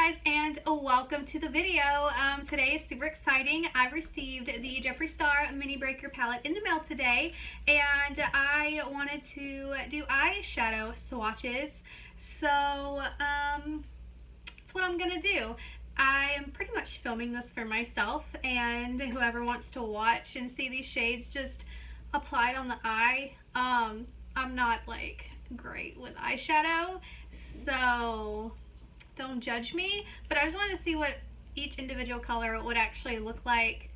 guys, and welcome to the video. Today is super exciting. I received the Jeffree Star Mini Breaker Palette in the mail today, and I wanted to do eyeshadow swatches. So that's what I'm gonna do. I am pretty much filming this for myself, and whoever wants to watch and see these shades just applied on the eye. I'm not like great with eyeshadow, so don't judge me, but I just wanted to see what each individual color would actually look like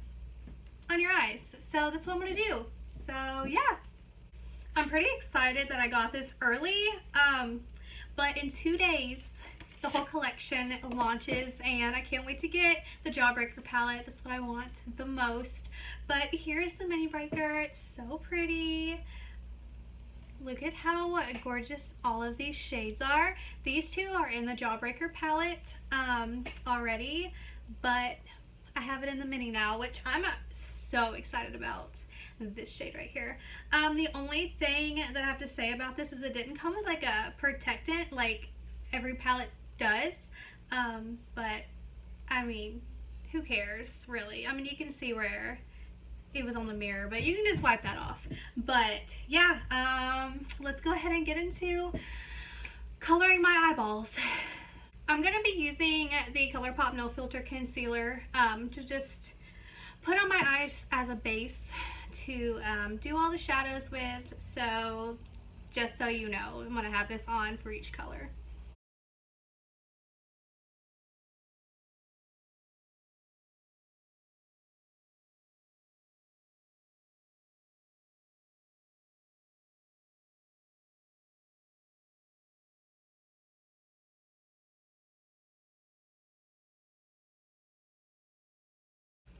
on your eyes. So that's what I'm gonna do. So yeah, I'm pretty excited that I got this early, but in 2 days the whole collection launches, and I can't wait to get the Jawbreaker palette. That's what I want the most. But here's the Mini Breaker. It's so pretty. Look at how gorgeous all of these shades are. These two are in the Jawbreaker palette already, but I have it in the mini now, which I'm so excited about. This shade right here. The only thing that I have to say about this is it didn't come with like a protectant like every palette does, but I mean, who cares really? I mean, you can see where it was on the mirror, but you can just wipe that off. But yeah, let's go ahead and get into coloring my eyeballs. I'm gonna be using the ColourPop No Filter Concealer to just put on my eyes as a base to do all the shadows with. So just so you know, I'm gonna have this on for each color.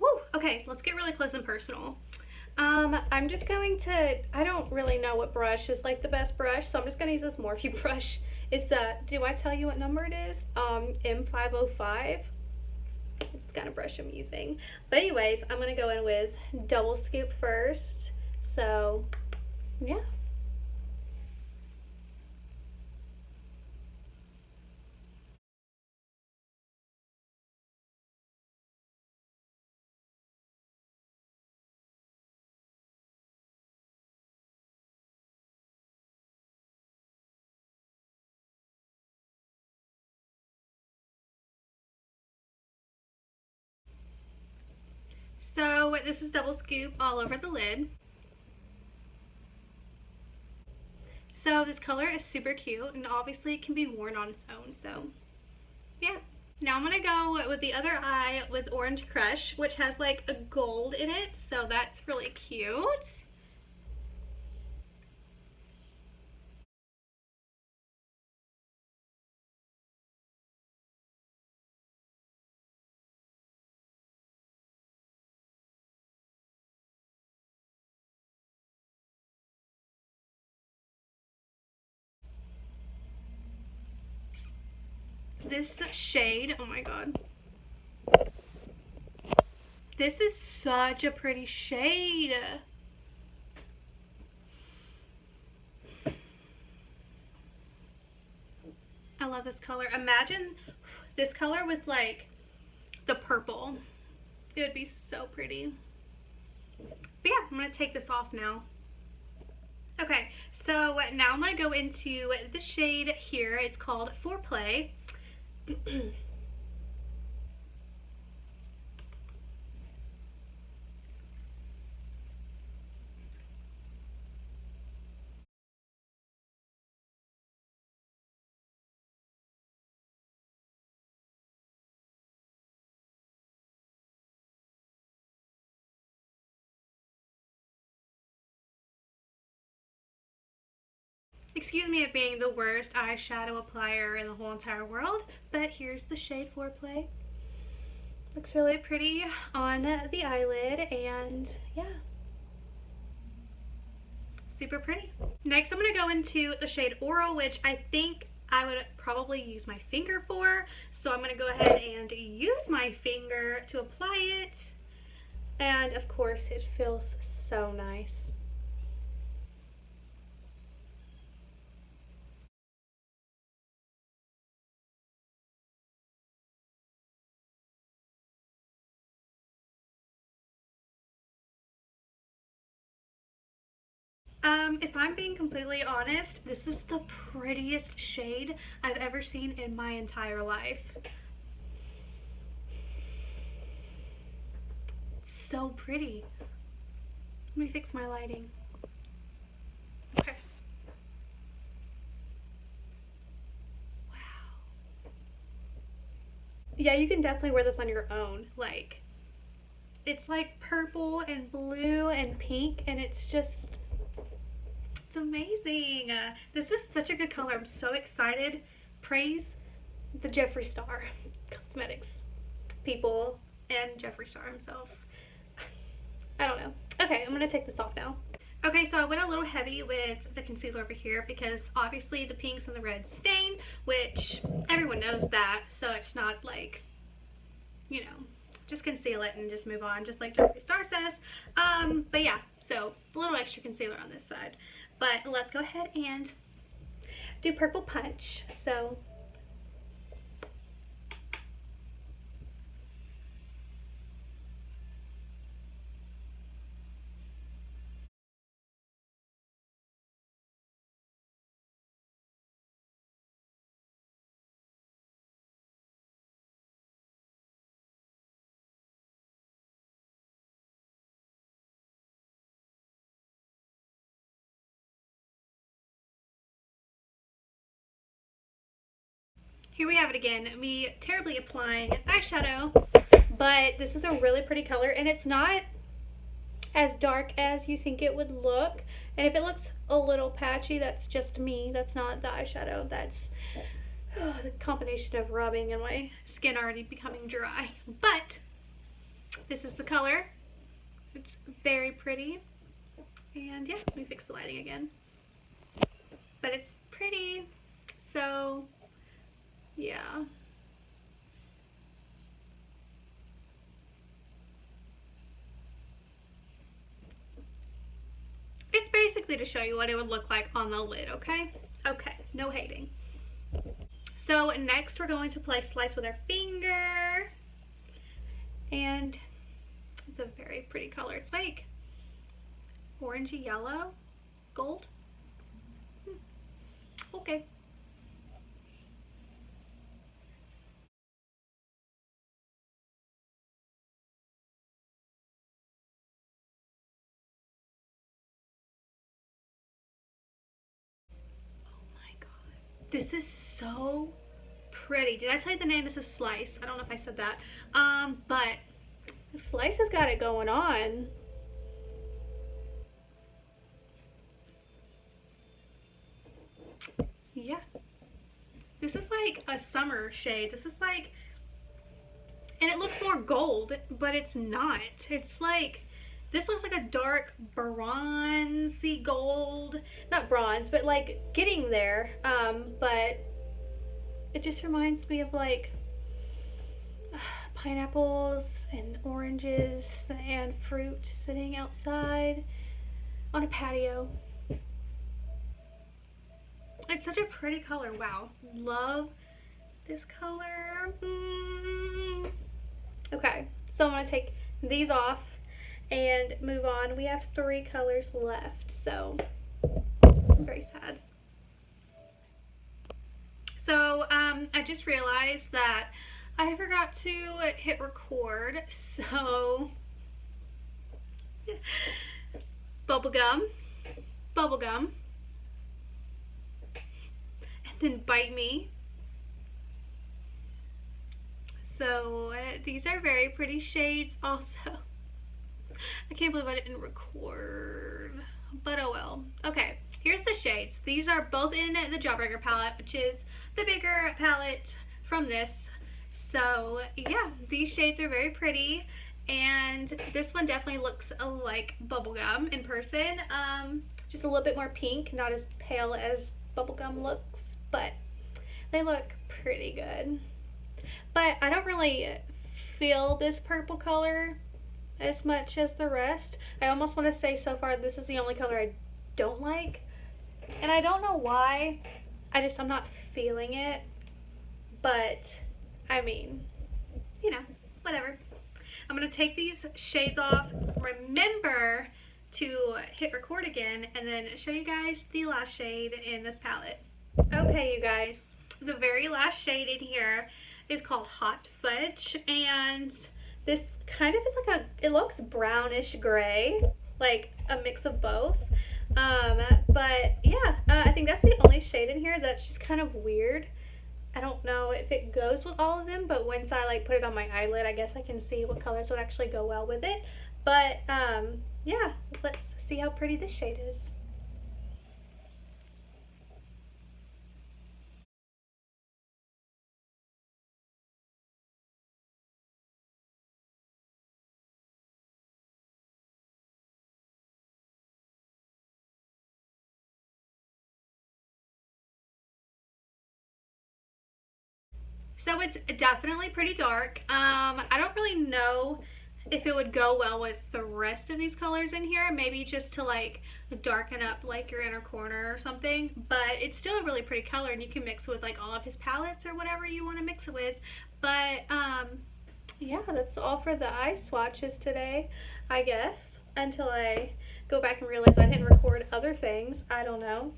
Woo! Okay, let's get really close and personal. I'm just going to, I don't really know what brush is like the best brush, so I'm just going to use this Morphe brush. It's do I tell you what number it is? M505. It's the kind of brush I'm using. But anyways, I'm going to go in with double scoop first. So, yeah. So this is double scoop all over the lid. So this color is super cute, and obviously it can be worn on its own, so yeah. Now I'm gonna go with the other eye with Orange Crush, which has like a gold in it, so that's really cute. This shade, oh my god. This is such a pretty shade. I love this color. Imagine this color with like the purple. It would be so pretty. But yeah, I'm gonna take this off now. Okay, so now I'm gonna go into the shade here. It's called Foreplay. Excuse me at being the worst eyeshadow applier in the whole entire world, but here's the shade Foreplay. Looks really pretty on the eyelid, and yeah, super pretty. Next I'm going to go into the shade Oral, which I think I would probably use my finger for, so I'm going to go ahead and use my finger to apply it, and of course it feels so nice. If I'm being completely honest, this is the prettiest shade I've ever seen in my entire life. It's so pretty. Let me fix my lighting. Okay. Wow. Yeah, you can definitely wear this on your own. Like, it's like purple and blue and pink, and it's just, it's amazing. This is such a good color. I'm so excited. Praise the Jeffree Star Cosmetics people and Jeffree Star himself. I don't know. Okay, I'm gonna take this off now. Okay, so I went a little heavy with the concealer over here because obviously the pinks and the reds stain, which everyone knows that, so it's not like, you know, just conceal it and just move on, just like Jeffree Star says. But yeah, so a little extra concealer on this side. But let's go ahead and do Purple Punch. So here we have it again, me terribly applying eyeshadow, but this is a really pretty color, and it's not as dark as you think it would look. And if it looks a little patchy, that's just me. That's not the eyeshadow. That's the combination of rubbing and my skin already becoming dry. But this is the color. It's very pretty. And yeah, let me fix the lighting again. But it's pretty. So yeah. It's basically to show you what it would look like on the lid, okay? Okay, no hating. So next we're going to apply Slice with our finger. And it's a very pretty color. It's like orangey yellow, gold. Okay. This is so pretty. Did I tell you the name? This is Slice. I don't know if I said that. But Slice has got it going on. Yeah. This is like a summer shade. This is like, and it looks more gold, but it's not. It's like, this looks like a dark bronzy gold. Not bronze, but like getting there. But it just reminds me of like pineapples and oranges and fruit sitting outside on a patio. It's such a pretty color. Wow. Love this color. Okay, so I'm going to take these off and move on. We have 3 colors left, so I'm very sad. So I just realized that I forgot to hit record, so bubblegum, and then Bite Me. So these are very pretty shades also. I can't believe I didn't record, but oh well. Okay, here's the shades. These are both in the Jawbreaker palette, which is the bigger palette from this. So yeah, these shades are very pretty, and this one definitely looks like bubblegum in person. Just a little bit more pink, not as pale as bubblegum looks, but they look pretty good. But I don't really feel this purple color as much as the rest. I almost want to say so far this is the only color I don't like, and I don't know why. I'm not feeling it, but I mean, you know, whatever. I'm gonna take these shades off. Remember to hit record again and then show you guys the last shade in this palette. Okay, you guys, the very last shade in here is called Hot Fudge, and this kind of is like it looks brownish gray, like a mix of both. But yeah, I think that's the only shade in here that's just kind of weird. I don't know if it goes with all of them, but once I like put it on my eyelid, I guess I can see what colors would actually go well with it. But yeah, let's see how pretty this shade is. So it's definitely pretty dark. I don't really know if it would go well with the rest of these colors in here. Maybe just to like darken up like your inner corner or something. But it's still a really pretty color, and you can mix it with like all of his palettes or whatever you want to mix it with. But yeah, that's all for the eye swatches today, I guess. Until I go back and realize I didn't record other things. I don't know.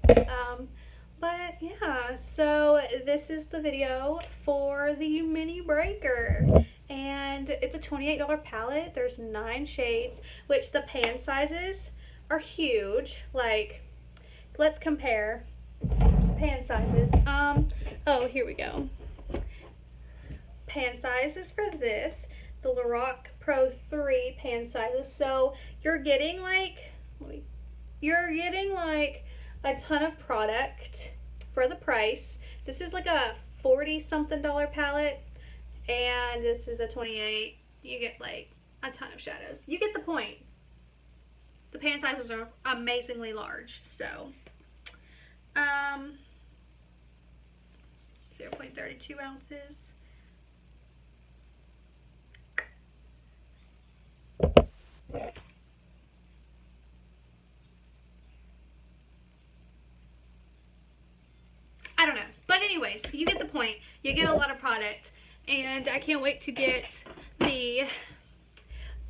But yeah, so this is the video for the Mini Breaker, and it's a $28 palette. There's 9 shades, which the pan sizes are huge. Like, let's compare pan sizes. Oh, here we go. Pan sizes for this, the Lorac Pro 3 pan sizes. So you're getting like a ton of product for the price. This is like a 40-something palette, and this is a 28. You get like a ton of shadows. You get the point. The pan sizes are amazingly large, so 0.32 ounces. I don't know. But anyways, you get the point. You get a lot of product. And I can't wait to get the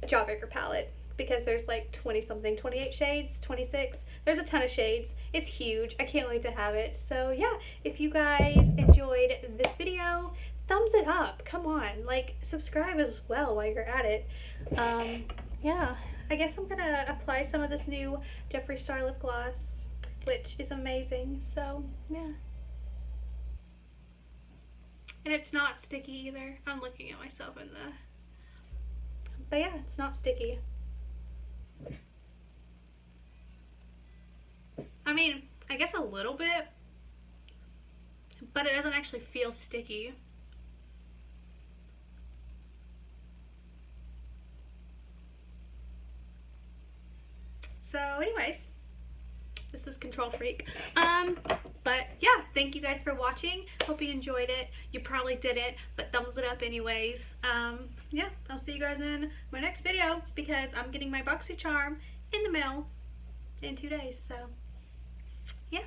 Jawbreaker palette, because there's like 20-something, 28 shades, 26. There's a ton of shades. It's huge. I can't wait to have it. So yeah, if you guys enjoyed this video, thumbs it up. Come on. Like, subscribe as well while you're at it. Yeah, I guess I'm going to apply some of this new Jeffree Star lip gloss, which is amazing. So yeah. And it's not sticky either. I'm looking at myself in the... But yeah, it's not sticky. I mean, I guess a little bit, but it doesn't actually feel sticky. So anyways, this is Control Freak. But yeah, thank you guys for watching. Hope you enjoyed it. You probably didn't, but thumbs it up anyways. Yeah, I'll see you guys in my next video, because I'm getting my BoxyCharm in the mail in 2 days. So yeah.